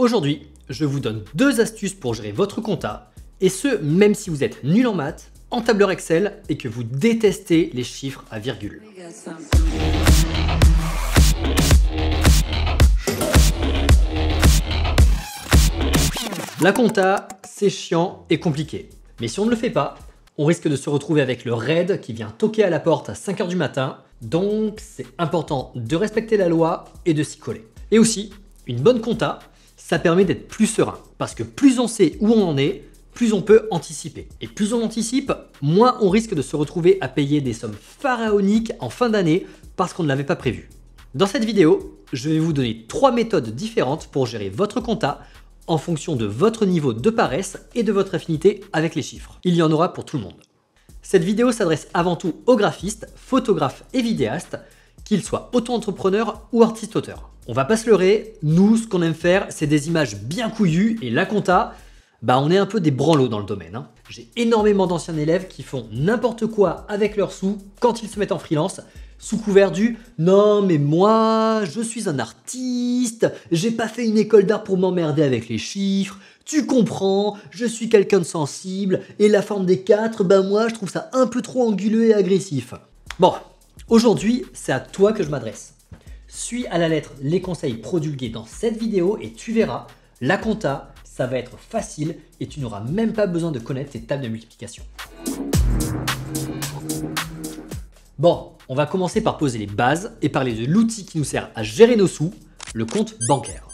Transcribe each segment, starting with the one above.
Aujourd'hui, je vous donne 2 astuces pour gérer votre compta, et ce, même si vous êtes nul en maths, en tableur Excel et que vous détestez les chiffres à virgule. La compta, c'est chiant et compliqué. Mais si on ne le fait pas, on risque de se retrouver avec le RAID qui vient toquer à la porte à 5 h du matin. Donc, c'est important de respecter la loi et de s'y coller. Et aussi, une bonne compta, ça permet d'être plus serein. Parce que plus on sait où on en est, plus on peut anticiper. Et plus on anticipe, moins on risque de se retrouver à payer des sommes pharaoniques en fin d'année parce qu'on ne l'avait pas prévu. Dans cette vidéo, je vais vous donner 3 méthodes différentes pour gérer votre compta en fonction de votre niveau de paresse et de votre affinité avec les chiffres. Il y en aura pour tout le monde. Cette vidéo s'adresse avant tout aux graphistes, photographes et vidéastes, qu'ils soient auto-entrepreneurs ou artistes-auteurs. On va pas se leurrer, nous, ce qu'on aime faire, c'est des images bien couillues et la compta, on est un peu des branlots dans le domaine. J'ai énormément d'anciens élèves qui font n'importe quoi avec leurs sous quand ils se mettent en freelance, sous couvert du « Non mais moi, je suis un artiste, j'ai pas fait une école d'art pour m'emmerder avec les chiffres, tu comprends, je suis quelqu'un de sensible, et la forme des 4, moi je trouve ça un peu trop anguleux et agressif. » Bon, aujourd'hui, c'est à toi que je m'adresse. Suis à la lettre les conseils prodigués dans cette vidéo et tu verras, la compta, ça va être facile et tu n'auras même pas besoin de connaître tes tables de multiplication. Bon, on va commencer par poser les bases et parler de l'outil qui nous sert à gérer nos sous, le compte bancaire.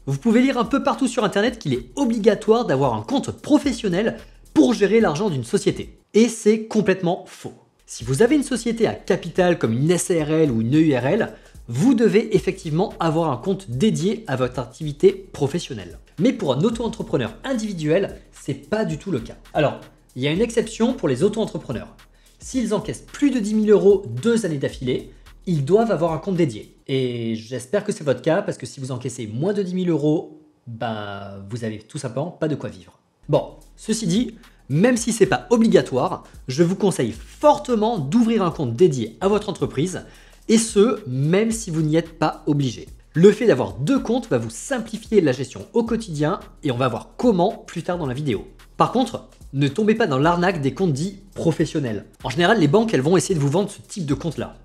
Vous pouvez lire un peu partout sur internet qu'il est obligatoire d'avoir un compte professionnel pour gérer l'argent d'une société. Et c'est complètement faux. Si vous avez une société à capital comme une SARL ou une EURL, vous devez effectivement avoir un compte dédié à votre activité professionnelle. Mais pour un auto-entrepreneur individuel, c'est pas du tout le cas. Alors, il y a une exception pour les auto-entrepreneurs. S'ils encaissent plus de 10 000 € 2 années d'affilée, ils doivent avoir un compte dédié. Et j'espère que c'est votre cas, parce que si vous encaissez moins de 10 000 €, vous avez tout simplement pas de quoi vivre. Bon, ceci dit, même si c'est pas obligatoire, je vous conseille fortement d'ouvrir un compte dédié à votre entreprise, et ce, même si vous n'y êtes pas obligé. Le fait d'avoir 2 comptes va vous simplifier la gestion au quotidien, et on va voir comment plus tard dans la vidéo. Par contre, ne tombez pas dans l'arnaque des comptes dits professionnels. En général, les banques elles vont essayer de vous vendre ce type de compte-là.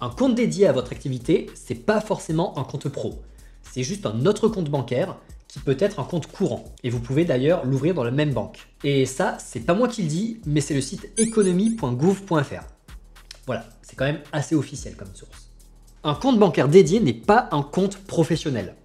Un compte dédié à votre activité, c'est pas forcément un compte pro. C'est juste un autre compte bancaire qui peut être un compte courant. Et vous pouvez d'ailleurs l'ouvrir dans la même banque. Et ça, c'est pas moi qui le dis, mais c'est le site economie.gouv.fr. Voilà, c'est quand même assez officiel comme source. Un compte bancaire dédié n'est pas un compte professionnel.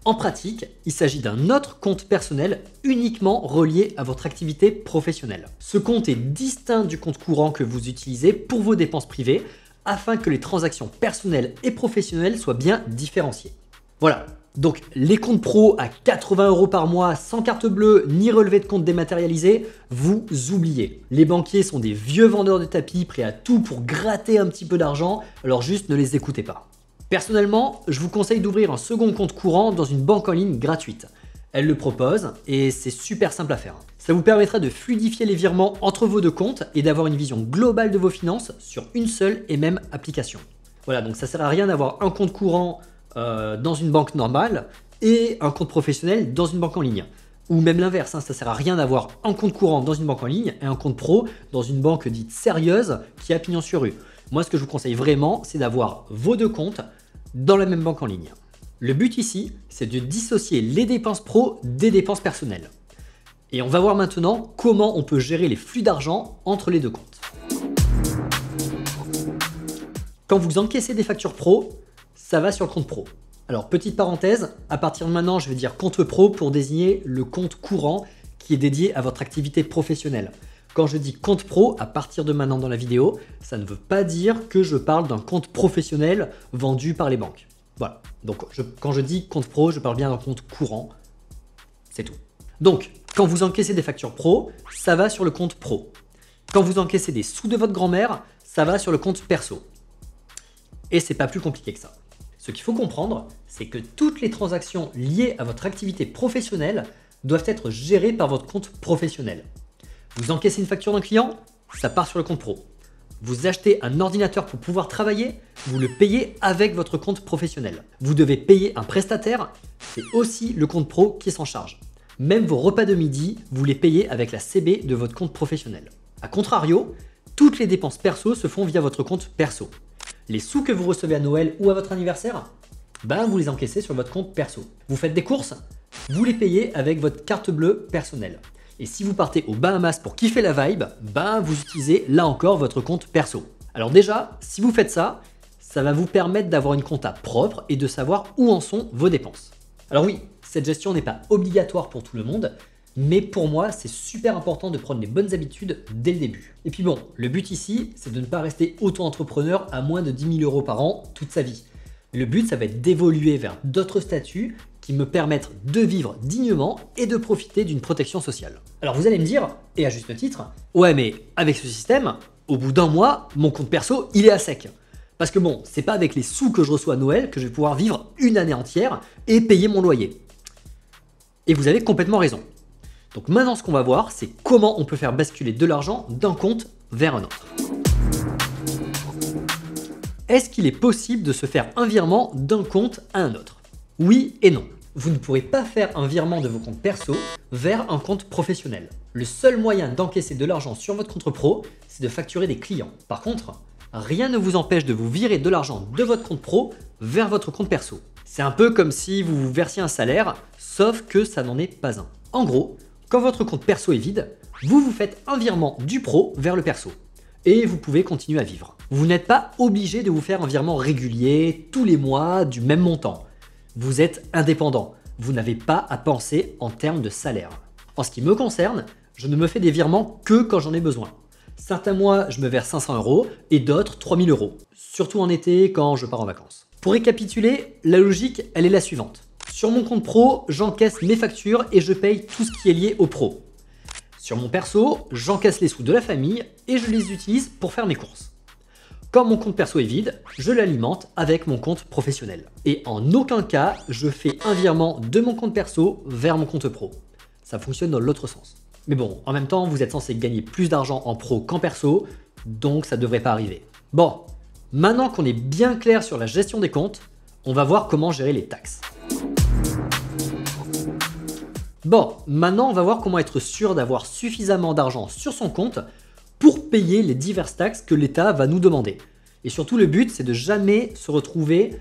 En pratique, il s'agit d'un autre compte personnel uniquement relié à votre activité professionnelle. Ce compte est distinct du compte courant que vous utilisez pour vos dépenses privées afin que les transactions personnelles et professionnelles soient bien différenciées. Voilà, donc les comptes pro à 80 € par mois sans carte bleue ni relevé de compte dématérialisé, vous oubliez. Les banquiers sont des vieux vendeurs de tapis prêts à tout pour gratter un petit peu d'argent, alors juste ne les écoutez pas. Personnellement, je vous conseille d'ouvrir un second compte courant dans une banque en ligne gratuite. Elle le propose et c'est super simple à faire. Ça vous permettra de fluidifier les virements entre vos 2 comptes et d'avoir une vision globale de vos finances sur une seule et même application. Voilà, donc ça sert à rien d'avoir un compte courant dans une banque normale et un compte professionnel dans une banque en ligne. Ou même l'inverse, ça sert à rien d'avoir un compte courant dans une banque en ligne et un compte pro dans une banque dite sérieuse qui a pignon sur rue. Moi, ce que je vous conseille vraiment, c'est d'avoir vos 2 comptes dans la même banque en ligne. Le but ici, c'est de dissocier les dépenses pro des dépenses personnelles. Et on va voir maintenant comment on peut gérer les flux d'argent entre les 2 comptes. Quand vous encaissez des factures pro, ça va sur le compte pro. Alors, petite parenthèse, à partir de maintenant, je vais dire compte pro pour désigner le compte courant qui est dédié à votre activité professionnelle. Quand je dis compte pro, à partir de maintenant dans la vidéo, ça ne veut pas dire que je parle d'un compte professionnel vendu par les banques. Voilà, donc quand je dis compte pro, je parle bien d'un compte courant, c'est tout. Donc, quand vous encaissez des factures pro, ça va sur le compte pro. Quand vous encaissez des sous de votre grand-mère, ça va sur le compte perso. Et c'est pas plus compliqué que ça. Ce qu'il faut comprendre, c'est que toutes les transactions liées à votre activité professionnelle doivent être gérées par votre compte professionnel. Vous encaissez une facture d'un client, ça part sur le compte pro. Vous achetez un ordinateur pour pouvoir travailler, vous le payez avec votre compte professionnel. Vous devez payer un prestataire, c'est aussi le compte pro qui s'en charge. Même vos repas de midi, vous les payez avec la CB de votre compte professionnel. A contrario, toutes les dépenses perso se font via votre compte perso. Les sous que vous recevez à Noël ou à votre anniversaire, vous les encaissez sur votre compte perso. Vous faites des courses, vous les payez avec votre carte bleue personnelle. Et si vous partez aux Bahamas pour kiffer la vibe, vous utilisez là encore votre compte perso. Alors déjà, si vous faites ça, ça va vous permettre d'avoir une compta propre et de savoir où en sont vos dépenses. Alors oui, cette gestion n'est pas obligatoire pour tout le monde, mais pour moi, c'est super important de prendre les bonnes habitudes dès le début. Et puis bon, le but ici, c'est de ne pas rester auto-entrepreneur à moins de 10 000 € par an toute sa vie. Le but, ça va être d'évoluer vers d'autres statuts qui me permettent de vivre dignement et de profiter d'une protection sociale. Alors vous allez me dire, et à juste titre, ouais mais avec ce système, au bout d'un mois, mon compte perso, il est à sec. Parce que bon, c'est pas avec les sous que je reçois à Noël que je vais pouvoir vivre une année entière et payer mon loyer. Et vous avez complètement raison. Donc maintenant, ce qu'on va voir, c'est comment on peut faire basculer de l'argent d'un compte vers un autre. Est-ce qu'il est possible de se faire un virement d'un compte à un autre? Oui et non. Vous ne pourrez pas faire un virement de vos comptes perso vers un compte professionnel. Le seul moyen d'encaisser de l'argent sur votre compte pro, c'est de facturer des clients. Par contre, rien ne vous empêche de vous virer de l'argent de votre compte pro vers votre compte perso. C'est un peu comme si vous vous versiez un salaire, sauf que ça n'en est pas un. En gros, quand votre compte perso est vide, vous vous faites un virement du pro vers le perso. Et vous pouvez continuer à vivre. Vous n'êtes pas obligé de vous faire un virement régulier, tous les mois, du même montant. Vous êtes indépendant. Vous n'avez pas à penser en termes de salaire. En ce qui me concerne, je ne me fais des virements que quand j'en ai besoin. Certains mois, je me verse 500 € et d'autres 3000 €. Surtout en été quand je pars en vacances. Pour récapituler, la logique, elle est la suivante. Sur mon compte pro, j'encaisse mes factures et je paye tout ce qui est lié au pro. Sur mon perso, j'encaisse les sous de la famille et je les utilise pour faire mes courses. Quand mon compte perso est vide, je l'alimente avec mon compte professionnel. Et en aucun cas, je fais un virement de mon compte perso vers mon compte pro. Ça fonctionne dans l'autre sens. Mais bon, en même temps, vous êtes censé gagner plus d'argent en pro qu'en perso, donc ça ne devrait pas arriver. Bon, maintenant qu'on est bien clair sur la gestion des comptes, on va voir comment gérer les taxes. Bon, maintenant on va voir comment être sûr d'avoir suffisamment d'argent sur son compte pour payer les diverses taxes que l'État va nous demander. Et surtout le but, c'est de jamais se retrouver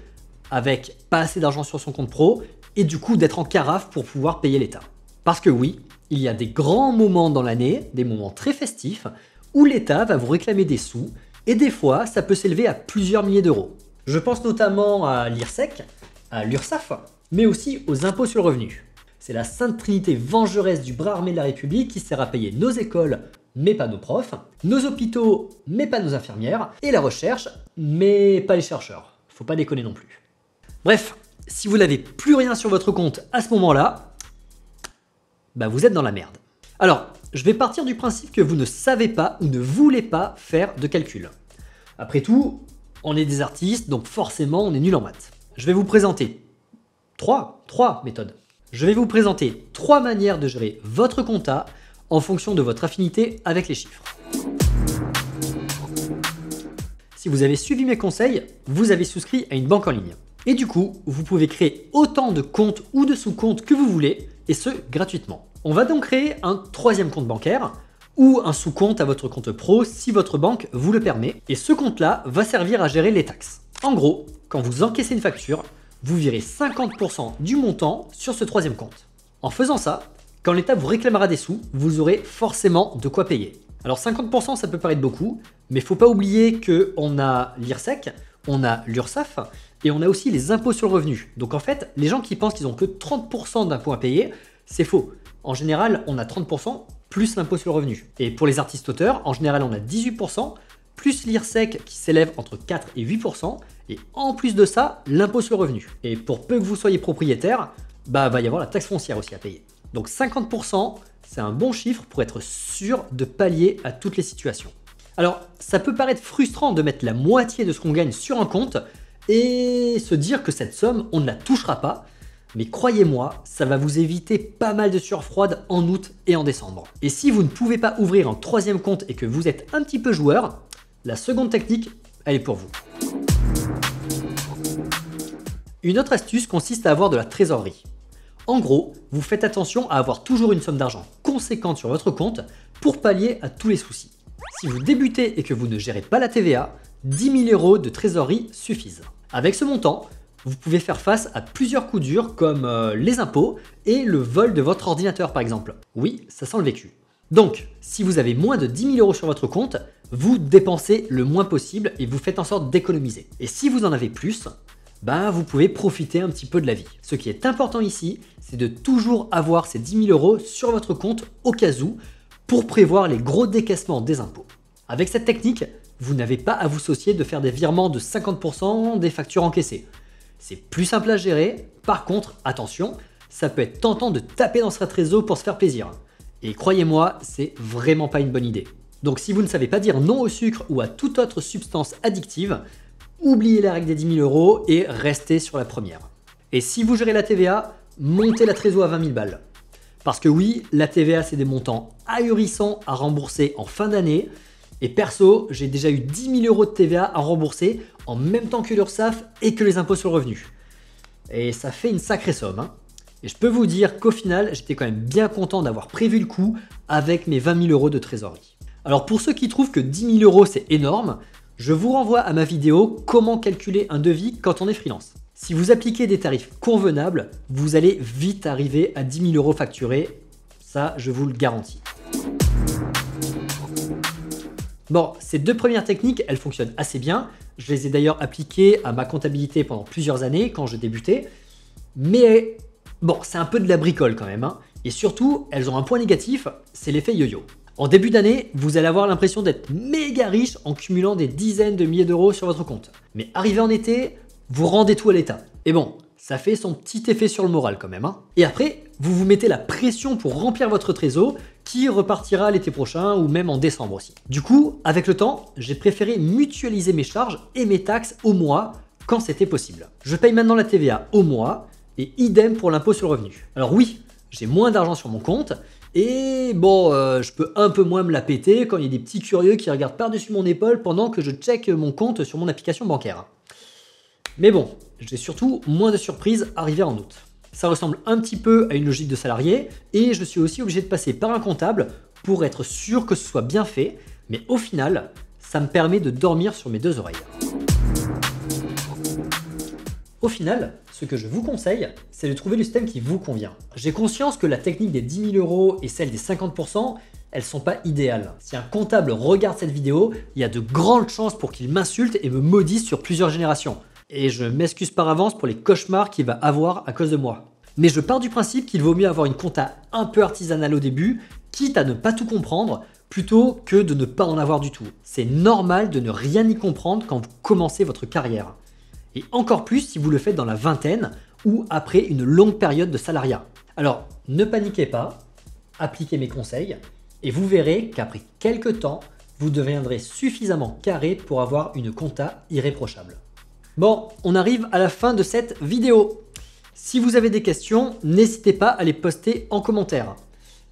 avec pas assez d'argent sur son compte pro et du coup d'être en carafe pour pouvoir payer l'État. Parce que oui, il y a des grands moments dans l'année, des moments très festifs, où l'État va vous réclamer des sous et des fois ça peut s'élever à plusieurs milliers d'euros. Je pense notamment à l'IRSEC, à l'URSSAF, mais aussi aux impôts sur le revenu. C'est la sainte trinité vengeresse du bras armé de la République qui sert à payer nos écoles, mais pas nos profs, nos hôpitaux, mais pas nos infirmières, et la recherche, mais pas les chercheurs. Faut pas déconner non plus. Bref, si vous n'avez plus rien sur votre compte à ce moment-là, vous êtes dans la merde. Alors, je vais partir du principe que vous ne savez pas ou ne voulez pas faire de calcul. Après tout, on est des artistes, donc forcément on est nul en maths. Je vais vous présenter trois méthodes. Je vais vous présenter 3 manières de gérer votre compta en fonction de votre affinité avec les chiffres. Si vous avez suivi mes conseils, vous avez souscrit à une banque en ligne. Et du coup, vous pouvez créer autant de comptes ou de sous-comptes que vous voulez, et ce, gratuitement. On va donc créer un 3e compte bancaire ou un sous-compte à votre compte pro si votre banque vous le permet, et ce compte-là va servir à gérer les taxes. En gros, quand vous encaissez une facture, vous virez 50% du montant sur ce 3e compte. En faisant ça, quand l'État vous réclamera des sous, vous aurez forcément de quoi payer. Alors 50% ça peut paraître beaucoup, mais il ne faut pas oublier qu'on a l'IRSEC, on a l'URSSAF et on a aussi les impôts sur le revenu. Donc en fait, les gens qui pensent qu'ils n'ont que 30% d'impôts à payer, c'est faux. En général, on a 30% plus l'impôt sur le revenu. Et pour les artistes auteurs, en général, on a 18%, plus l'IRSEC qui s'élève entre 4 et 8%, et en plus de ça, l'impôt sur le revenu. Et pour peu que vous soyez propriétaire, va y avoir la taxe foncière aussi à payer. Donc 50%, c'est un bon chiffre pour être sûr de pallier à toutes les situations. Alors, ça peut paraître frustrant de mettre la moitié de ce qu'on gagne sur un compte et se dire que cette somme, on ne la touchera pas, mais croyez-moi, ça va vous éviter pas mal de sueur froide en août et en décembre. Et si vous ne pouvez pas ouvrir un 3e compte et que vous êtes un petit peu joueur, La seconde technique, elle est pour vous. Une autre astuce consiste à avoir de la trésorerie. En gros, vous faites attention à avoir toujours une somme d'argent conséquente sur votre compte pour pallier à tous les soucis. Si vous débutez et que vous ne gérez pas la TVA, 10 000 € de trésorerie suffisent. Avec ce montant, vous pouvez faire face à plusieurs coups durs comme les impôts et le vol de votre ordinateur par exemple. Oui, ça sent le vécu. Donc, si vous avez moins de 10 000 € sur votre compte, vous dépensez le moins possible et vous faites en sorte d'économiser. Et si vous en avez plus, vous pouvez profiter un petit peu de la vie. Ce qui est important ici, c'est de toujours avoir ces 10 000 € sur votre compte au cas où pour prévoir les gros décaissements des impôts. Avec cette technique, vous n'avez pas à vous soucier de faire des virements de 50% des factures encaissées. C'est plus simple à gérer. Par contre, attention, ça peut être tentant de taper dans sa trésor pour se faire plaisir. Et croyez-moi, c'est vraiment pas une bonne idée. Donc si vous ne savez pas dire non au sucre ou à toute autre substance addictive, oubliez la règle des 10 000 € et restez sur la première. Et si vous gérez la TVA, montez la trésor à 20 000 balles. Parce que oui, la TVA c'est des montants ahurissants à rembourser en fin d'année. Et perso, j'ai déjà eu 10 000 € de TVA à rembourser en même temps que l'URSSAF et que les impôts sur le revenu. Et ça fait une sacrée somme, hein. Et je peux vous dire qu'au final, j'étais quand même bien content d'avoir prévu le coup avec mes 20 000 € de trésorerie. Alors pour ceux qui trouvent que 10 000 € c'est énorme, je vous renvoie à ma vidéo « Comment calculer un devis quand on est freelance ». Si vous appliquez des tarifs convenables, vous allez vite arriver à 10 000 € facturés, ça je vous le garantis. Bon, ces deux premières techniques, elles fonctionnent assez bien. Je les ai d'ailleurs appliquées à ma comptabilité pendant plusieurs années quand je débutais. Mais bon, c'est un peu de la bricole quand même, hein. Et surtout, elles ont un point négatif, c'est l'effet yo-yo. En début d'année, vous allez avoir l'impression d'être méga riche en cumulant des dizaines de milliers d'euros sur votre compte. Mais arrivé en été, vous rendez tout à l'état. Et bon, ça fait son petit effet sur le moral quand même, hein. Et après, vous vous mettez la pression pour remplir votre trésor qui repartira l'été prochain ou même en décembre aussi. Du coup, avec le temps, j'ai préféré mutualiser mes charges et mes taxes au mois quand c'était possible. Je paye maintenant la TVA au mois et idem pour l'impôt sur le revenu. Alors oui, j'ai moins d'argent sur mon compte et bon, je peux un peu moins me la péter quand il y a des petits curieux qui regardent par-dessus mon épaule pendant que je check mon compte sur mon application bancaire. Mais bon, j'ai surtout moins de surprises arrivées en août. Ça ressemble un petit peu à une logique de salarié et je suis aussi obligé de passer par un comptable pour être sûr que ce soit bien fait, mais au final, ça me permet de dormir sur mes deux oreilles. Au final, ce que je vous conseille, c'est de trouver le système qui vous convient. J'ai conscience que la technique des 10 000 € et celle des 50%, elles sont pas idéales. Si un comptable regarde cette vidéo, il y a de grandes chances pour qu'il m'insulte et me maudisse sur plusieurs générations. Et je m'excuse par avance pour les cauchemars qu'il va avoir à cause de moi. Mais je pars du principe qu'il vaut mieux avoir une compta un peu artisanale au début, quitte à ne pas tout comprendre, plutôt que de ne pas en avoir du tout. C'est normal de ne rien y comprendre quand vous commencez votre carrière. Et encore plus si vous le faites dans la vingtaine ou après une longue période de salariat. Alors, ne paniquez pas, appliquez mes conseils et vous verrez qu'après quelques temps, vous deviendrez suffisamment carré pour avoir une compta irréprochable. Bon, on arrive à la fin de cette vidéo. Si vous avez des questions, n'hésitez pas à les poster en commentaire.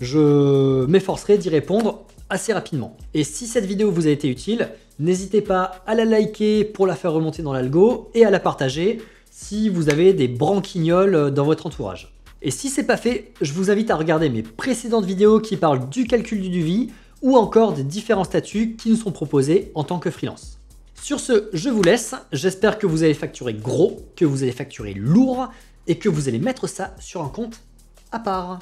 Je m'efforcerai d'y répondre assez rapidement. Et si cette vidéo vous a été utile, n'hésitez pas à la liker pour la faire remonter dans l'algo et à la partager si vous avez des branquignoles dans votre entourage. Et si c'est pas fait, je vous invite à regarder mes précédentes vidéos qui parlent du calcul du devis ou encore des différents statuts qui nous sont proposés en tant que freelance. Sur ce, je vous laisse. J'espère que vous allez facturer gros, que vous allez facturer lourd et que vous allez mettre ça sur un compte à part.